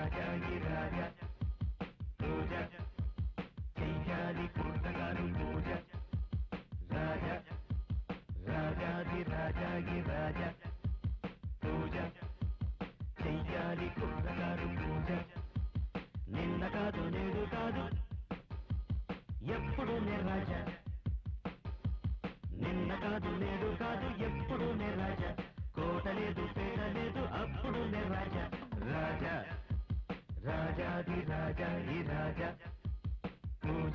రాజాకి రాజా పూజ చెయ్యాలి కుర్రగారు పూజ రాజా రాజాది రాజాకి రాజా పూజ చెయ్యాలి కుర్రగారు పూజ నిన్న కాదు నేడు కాదు ఎప్పుడు నే రాజా నిన్న కాదు నేడు కాదు ఎప్పుడు నే రాజా కోట లేదు పేట లేదు అప్పుడు నే రాజా రాజా రాజాది రాజా ఈ రాజా పూజ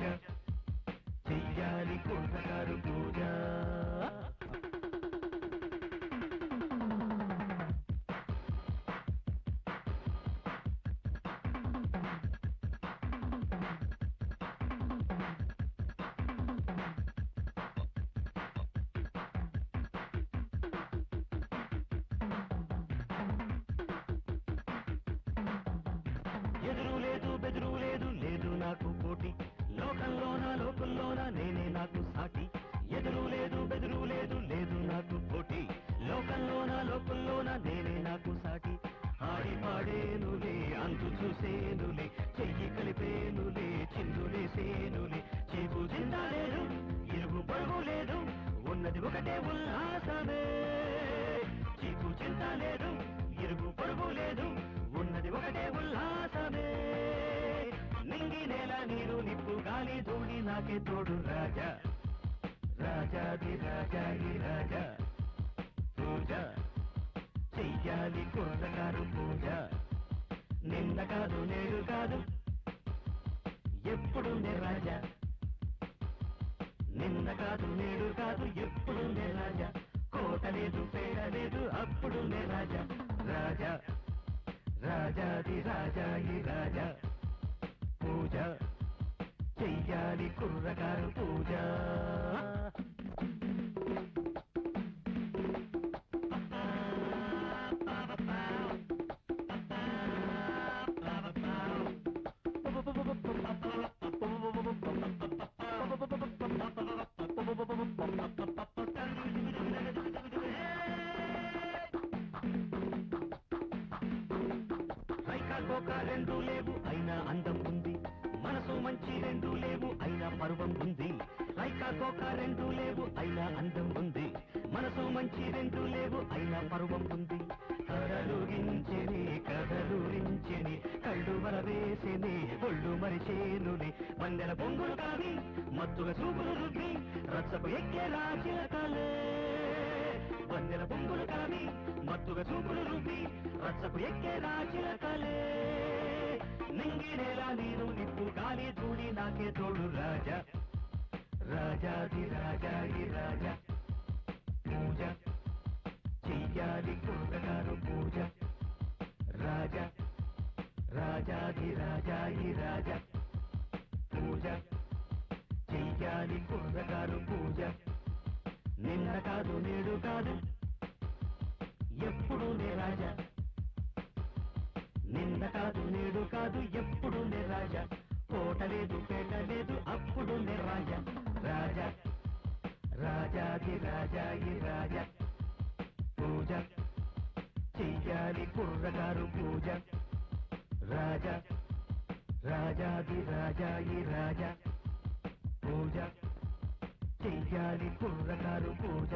చెయ్యాలి కుర్రగారు పూజ ఎదురు లేదు బెదురు లేదు లేదు నాకు పోటీ లోకంలోన నేనే నాకు సాటి ఎదురు లేదు బెదురు లేదు లేదు నాకు పోటీ లోకంలోన నేనే నాకు సాటి ఆడి పాడేనులే అంతు చూసేనులే చెయ్యి కలిపేనులే చిందులేసేనులే చీపు చిందా లేదు ఇరుగు పొరుగు లేదు ఉన్నది ఒకటే ఉల్లాసమే చీపు చింత లేదు ఇరుగు పొరుగు లేదు ఉన్నది ఒకటే ఉల్లాసమే నింగి నేల నీరు నిప్పు గాలి ధూళి నాకే తోడు రాజా రాజాది రాజాకి రాజా పూజ చెయ్యాలి కుర్రగారు పూజ నిన్న కాదు నేడు కాదు ఎప్పుడు నే రాజా నిన్న కాదు నేడు కాదు ఎప్పుడు నే రాజా కోట లేదు పేడ లేదు అప్పుడు నే రాజా రాజా రాజాది రాజాకి రాజా పూజ చెయ్యాలి కుర్రగారు పూజ రైకాకోక రెండు లేవు అయినా అందం ఉంది మనసు మంచి రెండు లేవు అయినా పర్వం ఉంది రైకాకోక రెండు లేవు అయినా అందం ఉంది మనసు మంచి రెండు లేవు అయినా పర్వం ఉంది కడలుగించెని కదలురించెని కళ్ళు వరవేసిని ఒళ్ళు మరిచేనుని వందెల పొంగులు కావి మత్తుగా చూపులు రుద్ది రచ్చపు ఎక్కే రాచిలకలే వందెల పొంగులు కావి మత్తుగా చూపులు రుద్ది రచ్చపు ఎక్కే రాచిలకలే నింగి నేల నీరు నిప్పు గాలి ధూళి నాకే తోడు రాజా రాజాది రాజాకి రాజా పూజ చెయ్యాలి కుర్రగారు పూజ రాజా రాజాది రాజాకి రాజా పూజ చెయ్యాలి కుర్రగారు పూజ నిన్న కాదు నేడు కాదు ఎప్పుడు నే రాజా నిన్న కాదు నేడు కాదు ఎప్పుడు నే రాజా కోట లేదు పేట లేదు అప్పుడు నే రాజా రాజా రాజాది రాజాకి రాజా పూజ చెయ్యాలి కుర్రగారు పూజ రాజా రాజాది రాజాకి రాజా పూజ చెయ్యాలి కుర్రగారు పూజ